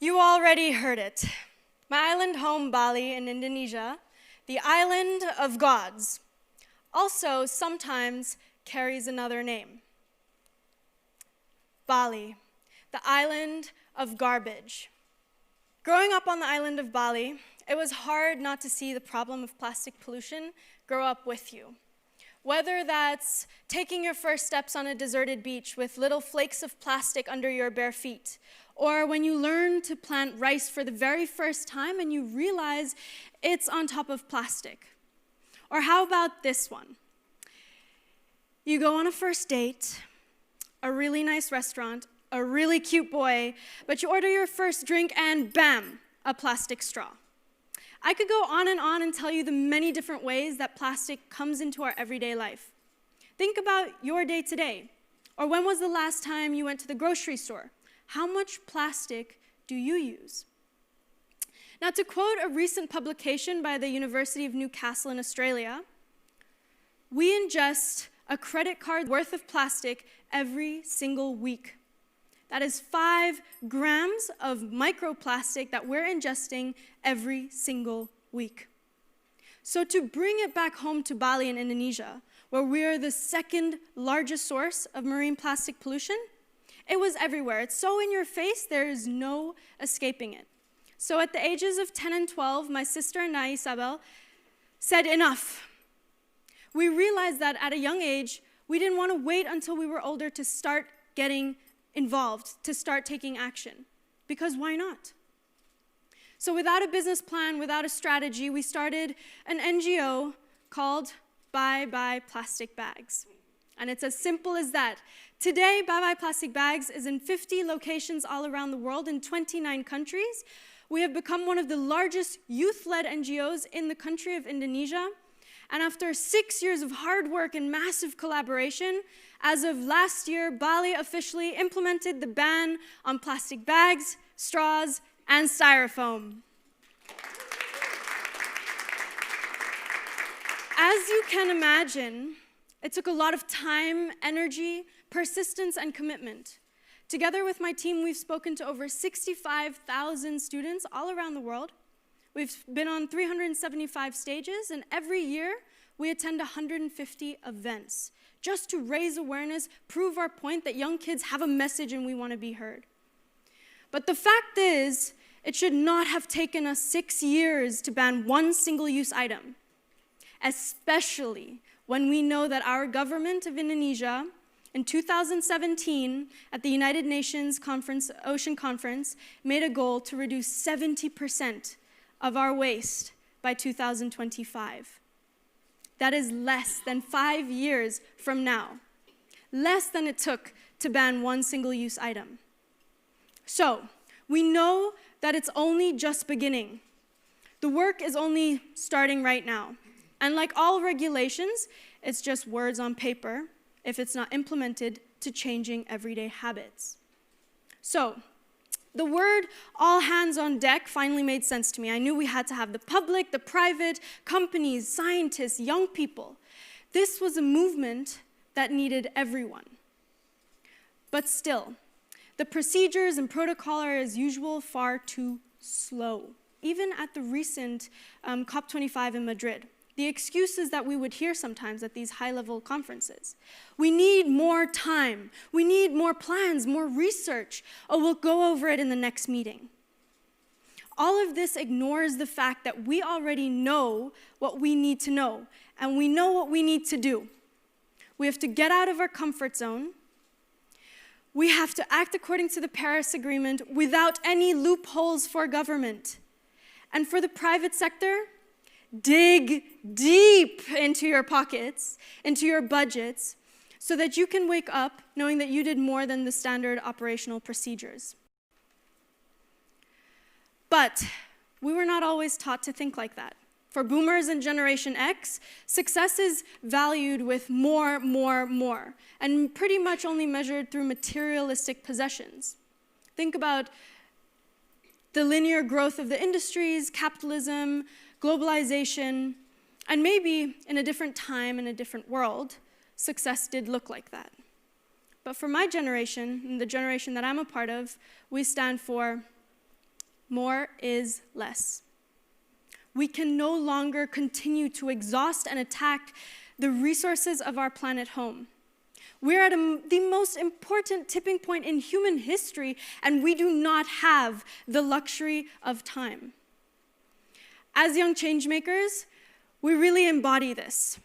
You already heard it. My island home, Bali, in Indonesia, the island of gods, also sometimes carries another name. Bali, the island of garbage. Growing up on the island of Bali, it was hard not to see the problem of plastic pollution grow up with you. Whether that's taking your first steps on a deserted beach with little flakes of plastic under your bare feet, or when you learn to plant rice for the very first time and you realize it's on top of plastic. Or how about this one? You go on a first date, a really nice restaurant, a really cute boy, but you order your first drink and bam, a plastic straw. I could go on and tell you the many different ways that plastic comes into our everyday life. Think about your day today, or when was the last time you went to the grocery store? How much plastic do you use? Now, to quote a recent publication by the University of Newcastle in Australia, we ingest a credit card worth of plastic every single week. That is 5 grams of microplastic that we're ingesting every single week. So to bring it back home to Bali in Indonesia, where we are the second largest source of marine plastic pollution, it was everywhere. It's so in your face, there is no escaping it. So at the ages of 10 and 12, my sister and I, Isabel, said enough. We realized that at a young age, we didn't want to wait until we were older to start getting involved, to start taking action. Because why not? So without a business plan, without a strategy, we started an NGO called Bye Bye Plastic Bags. And it's as simple as that. Today, Bye Bye Plastic Bags is in 50 locations all around the world in 29 countries. We have become one of the largest youth-led NGOs in the country of Indonesia. And after 6 years of hard work and massive collaboration, as of last year, Bali officially implemented the ban on plastic bags, straws, and styrofoam. As you can imagine, it took a lot of time, energy, persistence, and commitment. Together with my team, we've spoken to over 65,000 students all around the world. We've been on 375 stages, and every year we attend 150 events just to raise awareness, prove our point that young kids have a message and we want to be heard. But the fact is, it should not have taken us 6 years to ban one single-use item, especially when we know that our government of Indonesia in 2017 at the United Nations Ocean Conference made a goal to reduce 70% of our waste by 2025. That is less than 5 years from now, less than it took to ban one single-use item. So, we know that it's only just beginning. The work is only starting right now. And like all regulations, it's just words on paper if it's not implemented to changing everyday habits. So, the word all hands on deck finally made sense to me. I knew we had to have the public, the private, companies, scientists, young people. This was a movement that needed everyone. But still, the procedures and protocol are, as usual, far too slow. Even at the recent COP25 in Madrid, the excuses that we would hear sometimes at these high-level conferences. We need more time. We need more plans, more research. Oh, we'll go over it in the next meeting. All of this ignores the fact that we already know what we need to know, and we know what we need to do. We have to get out of our comfort zone. We have to act according to the Paris Agreement without any loopholes for government. And for the private sector, dig deep into your pockets, into your budgets, so that you can wake up knowing that you did more than the standard operational procedures. But we were not always taught to think like that. For boomers and Generation X, success is valued with more, and pretty much only measured through materialistic possessions. Think about the linear growth of the industries, capitalism, globalization, and maybe in a different time, in a different world, success did look like that. But for my generation, and the generation that I'm a part of, we stand for more is less. We can no longer continue to exhaust and attack the resources of our planet home. We're at the most important tipping point in human history, and we do not have the luxury of time. As young changemakers, we really embody this.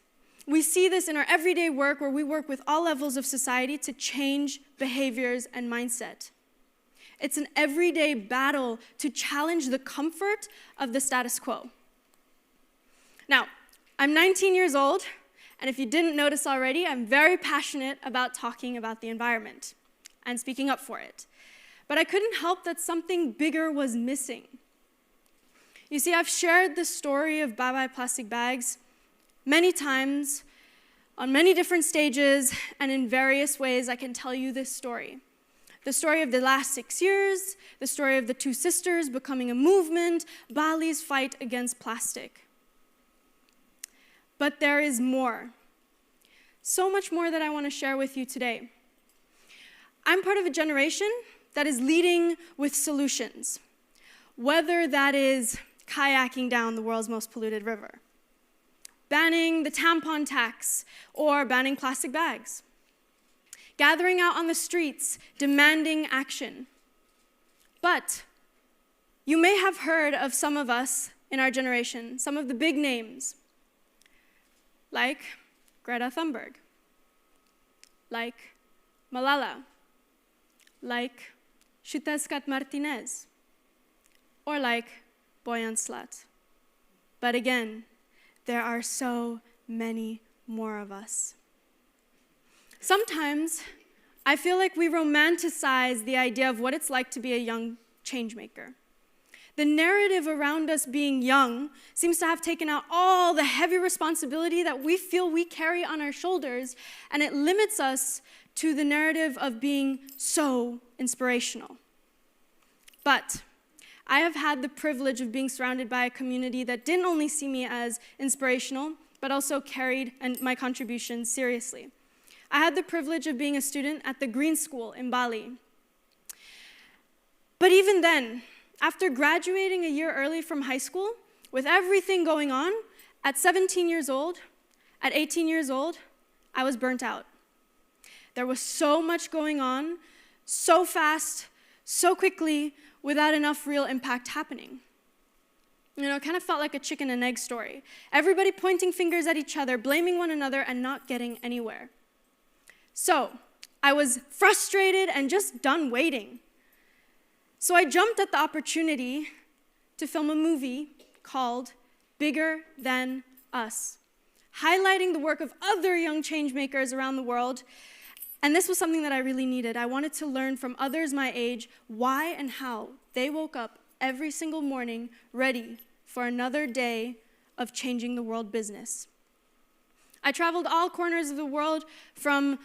We see this in our everyday work, where we work with all levels of society to change behaviors and mindset. It's an everyday battle to challenge the comfort of the status quo. Now, I'm 19 years old, and if you didn't notice already, I'm very passionate about talking about the environment and speaking up for it. But I couldn't help that something bigger was missing. You see, I've shared the story of bye-bye plastic bags many times, on many different stages, and in various ways I can tell you this story. The story of the last 6 years, the story of the two sisters becoming a movement, Bali's fight against plastic. But there is more. So much more that I want to share with you today. I'm part of a generation that is leading with solutions, whether that is kayaking down the world's most polluted river, banning the tampon tax, or banning plastic bags, gathering out on the streets, demanding action. But you may have heard of some of us in our generation, some of the big names, like Greta Thunberg, like Malala, like Shutescat Martinez, or like Boyan Slat. But again, there are so many more of us. Sometimes I feel like we romanticize the idea of what it's like to be a young changemaker. The narrative around us being young seems to have taken out all the heavy responsibility that we feel we carry on our shoulders, and it limits us to the narrative of being so inspirational. But I have had the privilege of being surrounded by a community that didn't only see me as inspirational, but also carried my contributions seriously. I had the privilege of being a student at the Green School in Bali. But even then, after graduating a year early from high school, with everything going on, at 17 years old, at 18 years old, I was burnt out. There was so much going on, so fast, so quickly, without enough real impact happening. You know, it kind of felt like a chicken and egg story. Everybody pointing fingers at each other, blaming one another, and not getting anywhere. So I was frustrated and just done waiting. So I jumped at the opportunity to film a movie called Bigger Than Us, highlighting the work of other young changemakers around the world. And this was something that I really needed. I wanted to learn from others my age why and how they woke up every single morning ready for another day of changing the world business. I traveled all corners of the world, from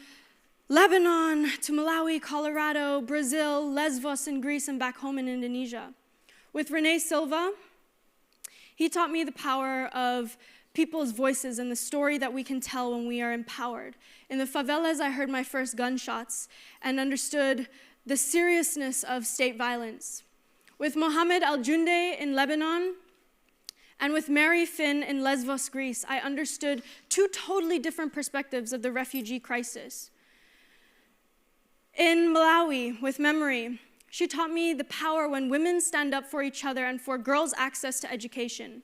Lebanon to Malawi, Colorado, Brazil, Lesvos in Greece, and back home in Indonesia. With Rene Silva, he taught me the power of people's voices and the story that we can tell when we are empowered. In the favelas, I heard my first gunshots and understood the seriousness of state violence. With Mohammed Al-Junde in Lebanon, and with Mary Finn in Lesvos, Greece, I understood two totally different perspectives of the refugee crisis. In Malawi, with Memory, she taught me the power when women stand up for each other and for girls' access to education.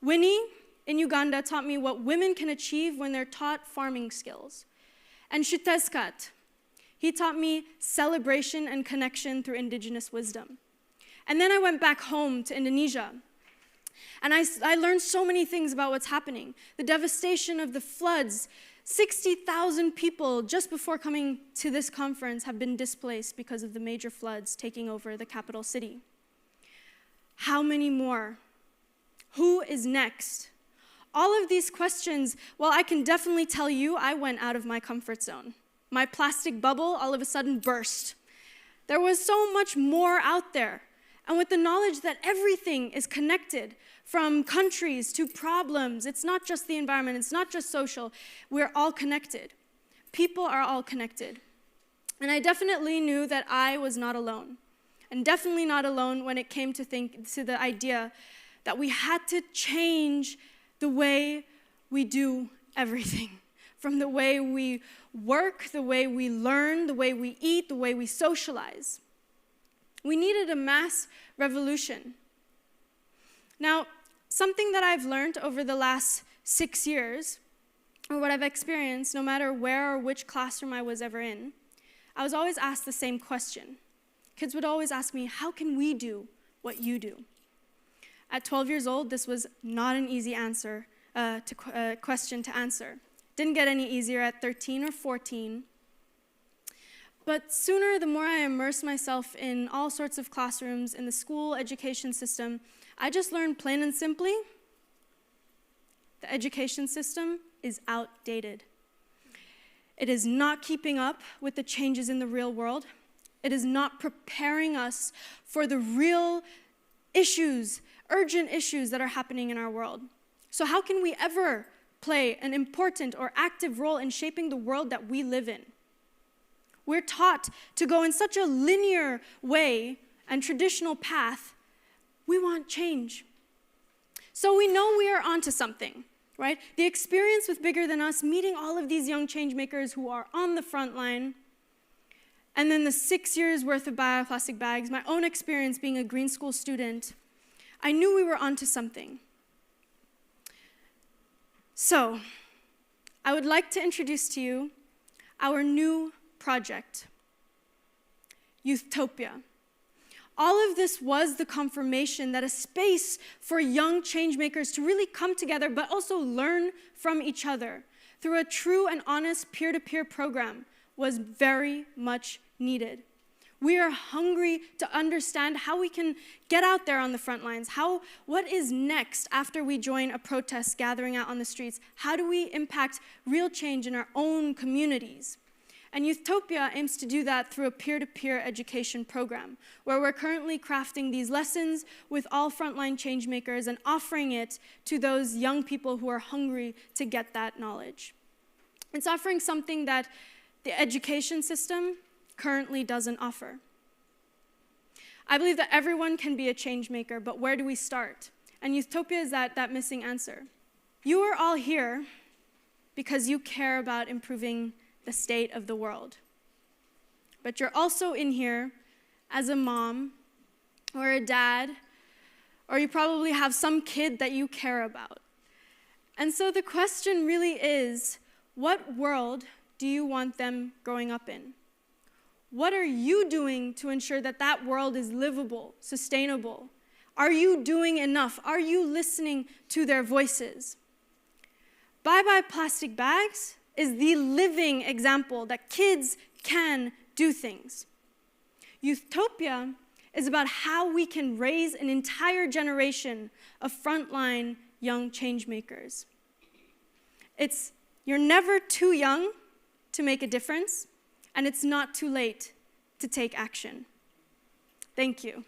Winnie in Uganda taught me what women can achieve when they're taught farming skills. And Shutescat, he taught me celebration and connection through indigenous wisdom. And then I went back home to Indonesia, and I learned so many things about what's happening. The devastation of the floods. 60,000 people just before coming to this conference have been displaced because of the major floods taking over the capital city. How many more? Who is next? All of these questions, well, I can definitely tell you I went out of my comfort zone. My plastic bubble all of a sudden burst. There was so much more out there. And with the knowledge that everything is connected, from countries to problems, it's not just the environment, it's not just social, we're all connected. People are all connected. And I definitely knew that I was not alone. and definitely not alone when it came to the idea that we had to change the way we do everything. From the way we work, the way we learn, the way we eat, the way we socialize. We needed a mass revolution. Now, something that I've learned over the last 6 years, or what I've experienced, no matter where or which classroom I was ever in, I was always asked the same question. Kids would always ask me, how can we do what you do? At 12 years old, this was not an easy question to answer. Didn't get any easier at 13 or 14. But sooner, the more I immersed myself in all sorts of classrooms in the school education system, I just learned plain and simply, the education system is outdated. It is not keeping up with the changes in the real world. It is not preparing us for the real issues, urgent issues that are happening in our world. So how can we ever play an important or active role in shaping the world that we live in? We're taught to go in such a linear way and traditional path. We want change. So we know we are onto something, right? The experience with Bigger Than Us, meeting all of these young changemakers who are on the front line, and then the 6 years worth of bioplastic bags, my own experience being a green school student, I knew we were onto something. So, I would like to introduce to you our new project, Youthopia. All of this was the confirmation that a space for young changemakers to really come together, but also learn from each other through a true and honest peer-to-peer program was very much needed. We are hungry to understand how we can get out there on the front lines. What is next after we join a protest gathering out on the streets? How do we impact real change in our own communities? And Youthopia aims to do that through a peer-to-peer education program, where we're currently crafting these lessons with all frontline changemakers and offering it to those young people who are hungry to get that knowledge. It's offering something that the education system currently doesn't offer. I believe that everyone can be a change maker, but where do we start? And Youthopia is that missing answer. You are all here because you care about improving the state of the world. But you're also in here as a mom or a dad, or you probably have some kid that you care about. And so the question really is, what world do you want them growing up in? What are you doing to ensure that that world is livable, sustainable? Are you doing enough? Are you listening to their voices? Bye Bye Plastic Bags is the living example that kids can do things. Youthopia is about how we can raise an entire generation of frontline young changemakers. You're never too young to make a difference, and it's not too late to take action. Thank you.